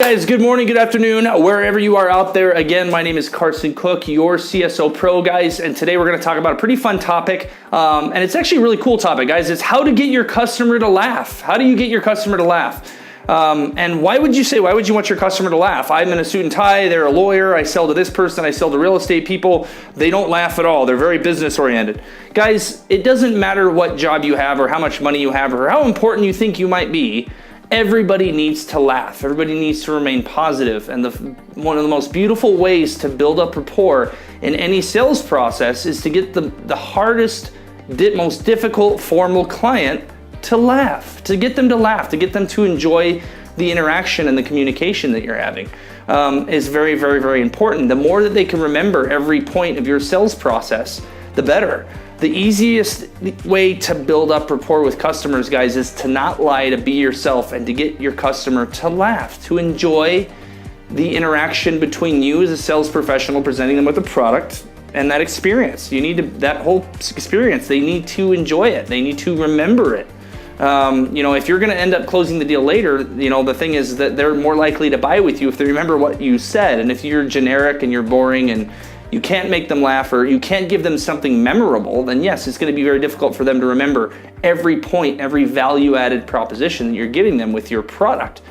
Guys, good morning, good afternoon, wherever you are out there. Again, my name is Carson Cook, your CSO Pro, guys, and today we're going to talk about a pretty fun topic, and it's actually a really cool topic, guys. It's how to get your customer to laugh. How do you get your customer to laugh? And why would you want your customer to laugh? I'm in a suit and tie, they're a lawyer, I sell to this person, I sell to real estate people. They don't laugh at all. They're very business oriented. Guys, it doesn't matter what job you have or how much money you have or how important you think you might be. Everybody needs to laugh. Everybody needs to remain positive. And one of the most beautiful ways to build up rapport in any sales process is to get the hardest, most difficult formal client to laugh, to get them to laugh, to get them to enjoy the interaction and the communication that you're having is very, very, very important. The more that they can remember every point of your sales process, the better. The easiest way to build up rapport with customers, guys, is to not lie, to be yourself, and to get your customer to laugh, to enjoy the interaction between you as a sales professional presenting them with a product and that experience. That whole experience, they need to enjoy it. They need to remember it. If you're going to end up closing the deal later, the thing is that they're more likely to buy with you if they remember what you said. And if you're generic and you're boring and you can't make them laugh or you can't give them something memorable, then yes, it's going to be very difficult for them to remember every point, every value-added proposition that you're giving them with your product.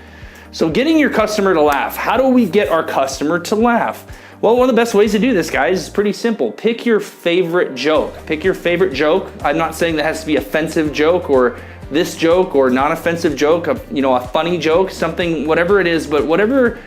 So getting your customer to laugh. How do we get our customer to laugh? Well, one of the best ways to do this, guys, is pretty simple. Pick your favorite joke. Pick your favorite joke. I'm not saying that has to be an offensive joke or this joke or non-offensive joke, a funny joke, something, whatever it is, but whatever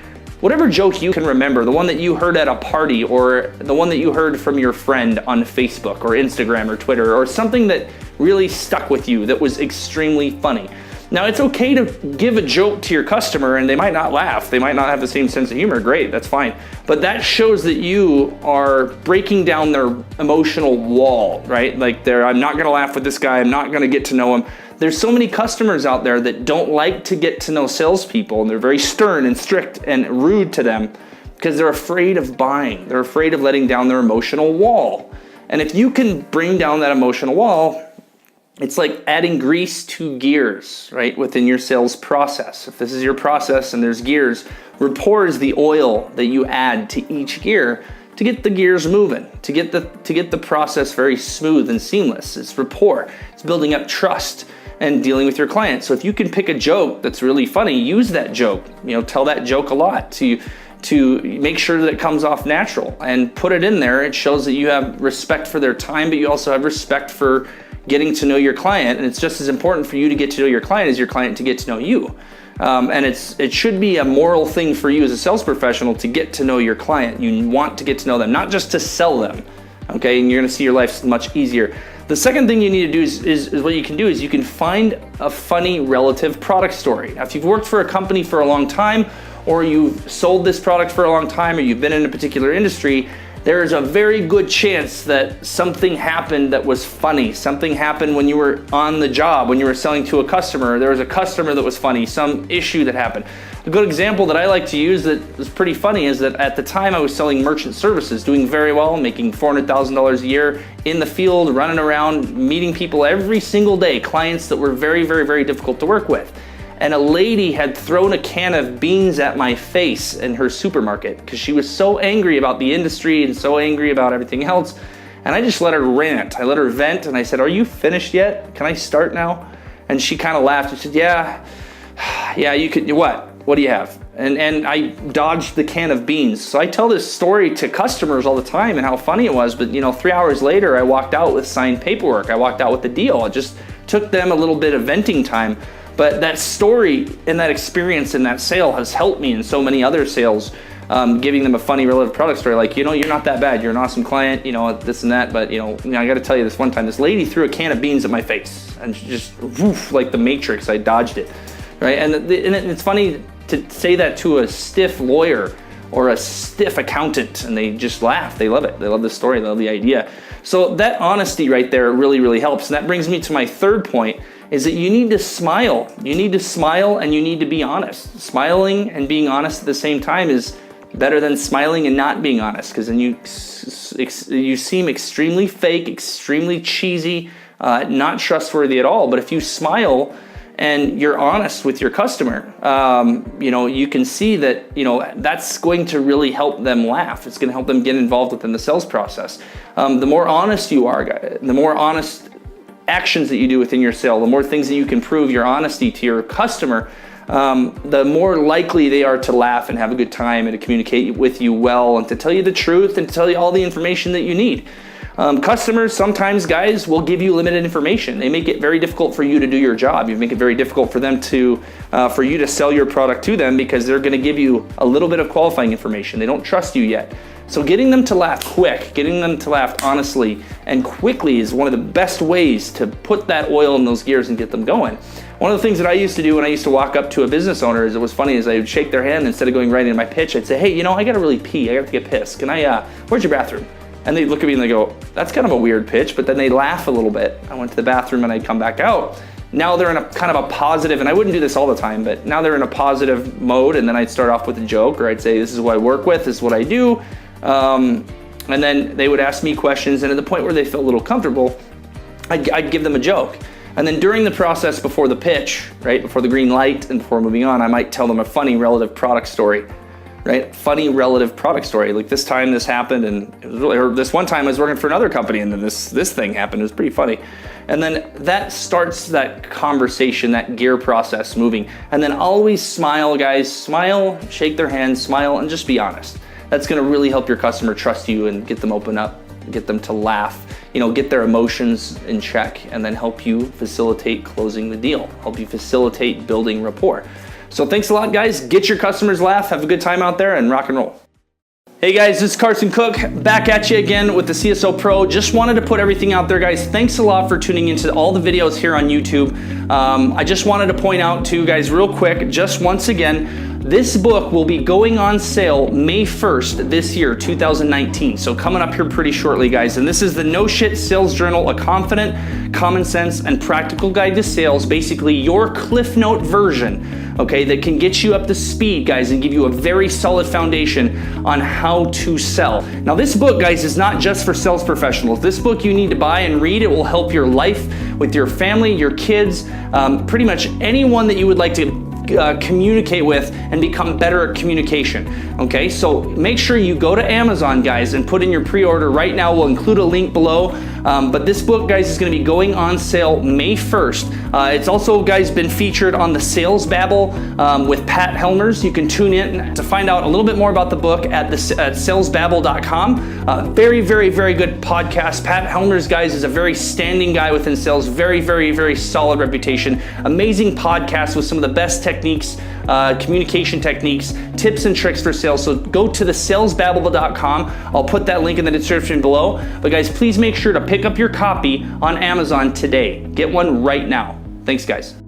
joke you can remember, the one that you heard at a party or the one that you heard from your friend on Facebook or Instagram or Twitter or something that really stuck with you that was extremely funny. Now, it's okay to give a joke to your customer and they might not laugh. They might not have the same sense of humor. Great, that's fine. But that shows that you are breaking down their emotional wall, right? Like I'm not gonna laugh with this guy. I'm not gonna get to know him. There's so many customers out there that don't like to get to know salespeople, and they're very stern and strict and rude to them because they're afraid of buying. They're afraid of letting down their emotional wall. And if you can bring down that emotional wall, it's like adding grease to gears, right, within your sales process. If this is your process and there's gears, rapport is the oil that you add to each gear to get the gears moving, to get the process very smooth and seamless. It's rapport. It's building up trust and dealing with your client. So if you can pick a joke that's really funny, use that joke. Tell that joke a lot to make sure that it comes off natural and put it in there. It shows that you have respect for their time, but you also have respect for getting to know your client. And it's just as important for you to get to know your client as your client to get to know you. And it should be a moral thing for you as a sales professional to get to know your client. You want to get to know them, not just to sell them. Okay, and you're going to see your life much easier. The second thing you need to do is what you can do is you can find a funny relative product story. Now, if you've worked for a company for a long time, or you've sold this product for a long time, or you've been in a particular industry, there is a very good chance that something happened that was funny. Something happened when you were on the job, when you were selling to a customer. There was a customer that was funny, some issue that happened. A good example that I like to use that is pretty funny is that at the time I was selling merchant services, doing very well, making $400,000 a year in the field, running around, meeting people every single day, clients that were very, very, very difficult to work with. And a lady had thrown a can of beans at my face in her supermarket because she was so angry about the industry and so angry about everything else. And I just let her rant. I let her vent and I said, "Are you finished yet? Can I start now?" And she kind of laughed and said, yeah, you could, what? What do you have? And I dodged the can of beans. So I tell this story to customers all the time and how funny it was. But 3 hours later, I walked out with signed paperwork. I walked out with the deal. It just took them a little bit of venting time. But that story and that experience in that sale has helped me in so many other sales, giving them a funny relative product story. Like, you're not that bad. You're an awesome client, this and that. But, I got to tell you this one time, this lady threw a can of beans at my face and just woof, like the Matrix, I dodged it. Right. And it's funny to say that to a stiff lawyer or a stiff accountant, and they just laugh. They love it. They love the story. They love the idea. So that honesty right there really, really helps. And that brings me to my third point, is that you need to smile. You need to smile and you need to be honest. Smiling and being honest at the same time is better than smiling and not being honest, because then you seem extremely fake, extremely cheesy, not trustworthy at all. But if you smile and you're honest with your customer, you can see that, that's going to really help them laugh. It's going to help them get involved within the sales process. The more honest you are, the more honest actions that you do within your sale, the more things that you can prove your honesty to your customer, the more likely they are to laugh and have a good time and to communicate with you well and to tell you the truth and to tell you all the information that you need. Customers sometimes, guys, will give you limited information. They make it very difficult for you to do your job. You make it very difficult for them for you to sell your product to them because they're going to give you a little bit of qualifying information. They don't trust you yet. So getting them to laugh quick, getting them to laugh honestly and quickly is one of the best ways to put that oil in those gears and get them going. One of the things that I used to do when I used to walk up to a business owner is, it was funny, is I would shake their hand instead of going right into my pitch. I'd say, hey, I gotta really pee. I gotta take a piss. Where's your bathroom? And they'd look at me and they go, that's kind of a weird pitch, but then they'd laugh a little bit. I went to the bathroom and I'd come back out. Now they're in a kind of a positive, and I wouldn't do this all the time, but now they're in a positive mode, and then I'd start off with a joke, or I'd say, this is what I work with, this is what I do. And then they would ask me questions, and at the point where they feel a little comfortable, I'd give them a joke. And then during the process before the pitch, right, before the green light and before moving on, I might tell them a funny relative product story. Right? Funny relative product story. Like this time this happened, and it was really, or this one time I was working for another company and then this thing happened. It was pretty funny. And then that starts that conversation, that gear process moving. And then always smile, guys. Smile, shake their hands, smile, and just be honest. That's gonna really help your customer trust you and get them open up, get them to laugh, get their emotions in check, and then help you facilitate closing the deal, help you facilitate building rapport. So thanks a lot, guys. Get your customers laugh, have a good time out there, and rock and roll. Hey guys, this is Carson Cook, back at you again with the CSO Pro. Just wanted to put everything out there, guys. Thanks a lot for tuning into all the videos here on YouTube. I just wanted to point out to you guys real quick, just once again, this book will be going on sale May 1st this year, 2019. So coming up here pretty shortly, guys. And this is the No Shit Sales Journal, a confident, common sense, and practical guide to sales. Basically your Cliff Note version, okay, that can get you up to speed, guys, and give you a very solid foundation on how to sell. Now this book, guys, is not just for sales professionals. This book you need to buy and read. It will help your life with your family, your kids, pretty much anyone that you would like to communicate with and become better at communication. Okay, so make sure you go to Amazon, guys, and put in your pre-order right now. We'll include a link below. But this book, guys, is going to be going on sale May 1st. It's also, guys, been featured on the Sales Babble with Pat Helmers. You can tune in to find out a little bit more about the book at salesbabble.com. Very, very, very good podcast. Pat Helmers, guys, is a very standing guy within sales. Very, very, very solid reputation. Amazing podcast with some of the best techniques, communication techniques, tips and tricks for sales. So go to the salesbabble.com. I'll put that link in the description below. But guys, please make sure to pick up your copy on Amazon today. Get one right now. Thanks, guys.